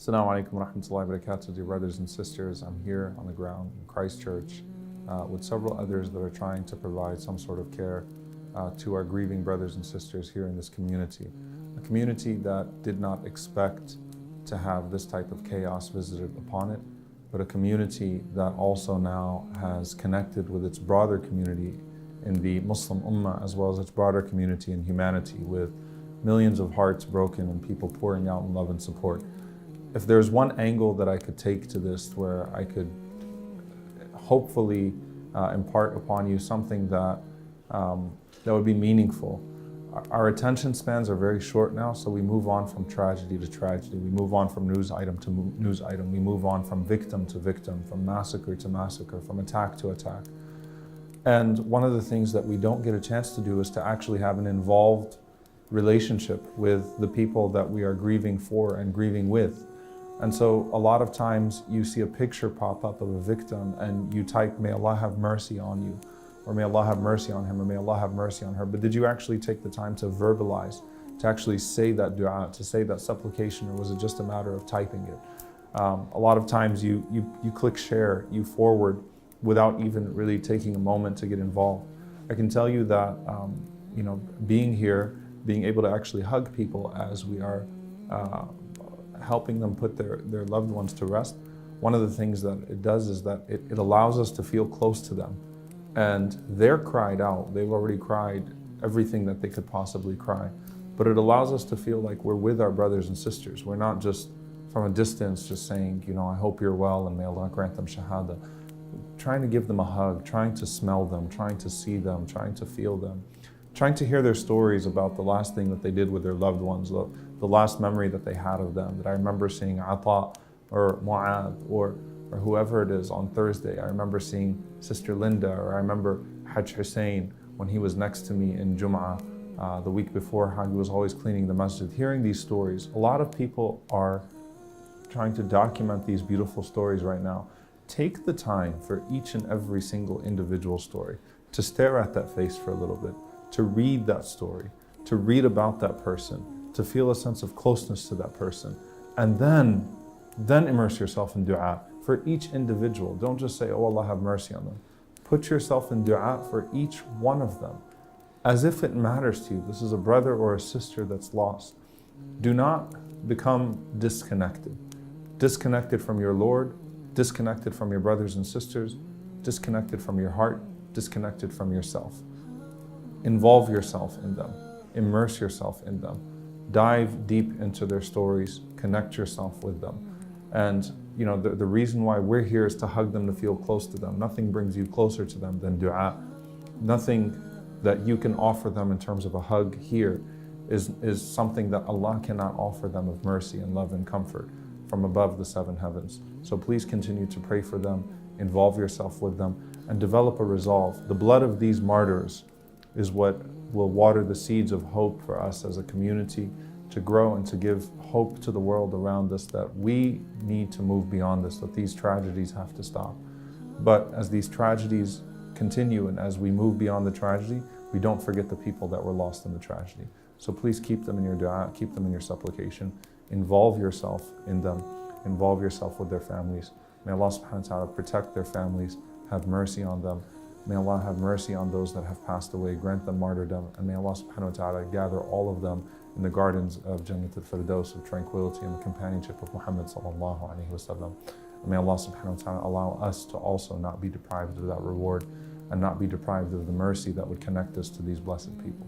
Assalamu alaikum wa rahmatullahi wa barakatuh, dear brothers and sisters. I'm here on the ground in Christchurch with several others that are trying to provide some sort of care to our grieving brothers and sisters here in this community. A community that did not expect to have this type of chaos visited upon it, but a community that also now has connected with its broader community in the Muslim Ummah, as well as its broader community in humanity, with millions of hearts broken and people pouring out in love and support. If there's one angle that I could take to this where I could hopefully impart upon you something that would be meaningful. Our attention spans are very short now, so we move on from tragedy to tragedy. We move on from news item to news item. We move on from victim to victim, from massacre to massacre, from attack to attack. And one of the things that we don't get a chance to do is to actually have an involved relationship with the people that we are grieving for and grieving with. And so a lot of times you see a picture pop up of a victim and you type, "May Allah have mercy on you," or "May Allah have mercy on him," or "May Allah have mercy on her." But did you actually take the time to verbalize, to actually say that dua, to say that supplication, or was it just a matter of typing it? A lot of times you click share, you forward without even really taking a moment to get involved. I can tell you that being here, being able to actually hug people as we are helping them put their loved ones to rest, one of the things that it does is that it allows us to feel close to them. And they're cried out. They've already cried everything that they could possibly cry. But it allows us to feel like we're with our brothers and sisters. We're not just from a distance just saying, I hope you're well and may Allah grant them shahada. Trying to give them a hug, trying to smell them, trying to see them, trying to feel them, trying to hear their stories about the last thing that they did with their loved ones, the last memory that they had of them. That I remember seeing Ata or Mu'ad or whoever it is on Thursday. I remember seeing Sister Linda, or I remember Hajj Hussein when he was next to me in Jum'ah the week before, how he was always cleaning the masjid. Hearing these stories, a lot of people are trying to document these beautiful stories right now. Take the time for each and every single individual story to stare at that face for a little bit, to read that story, to read about that person, to feel a sense of closeness to that person, and then immerse yourself in dua for each individual. Don't just say, "Oh, Allah have mercy on them." Put yourself in dua for each one of them, as if it matters to you. This is a brother or a sister that's lost. Do not become disconnected. Disconnected from your Lord, disconnected from your brothers and sisters, disconnected from your heart, disconnected from yourself. Involve yourself in them. Immerse yourself in them. Dive deep into their stories. Connect yourself with them. And the reason why we're here is to hug them, to feel close to them. Nothing brings you closer to them than dua. Nothing that you can offer them in terms of a hug here is something that Allah cannot offer them of mercy and love and comfort from above the seven heavens. So please continue to pray for them, involve yourself with them, and develop a resolve. The blood of these martyrs is what will water the seeds of hope for us as a community to grow and to give hope to the world around us that we need to move beyond this, that these tragedies have to stop. But as these tragedies continue and as we move beyond the tragedy, we don't forget the people that were lost in the tragedy. So please keep them in your dua, keep them in your supplication, involve yourself in them, involve yourself with their families. May Allah subhanahu wa ta'ala protect their families, have mercy on them. May Allah have mercy on those that have passed away, grant them martyrdom, and may Allah subhanahu wa ta'ala gather all of them in the gardens of Jannat al-Firdaus of tranquility and the companionship of Muhammad sallallahu alaihi wasallam. And may Allah subhanahu wa ta'ala allow us to also not be deprived of that reward and not be deprived of the mercy that would connect us to these blessed people.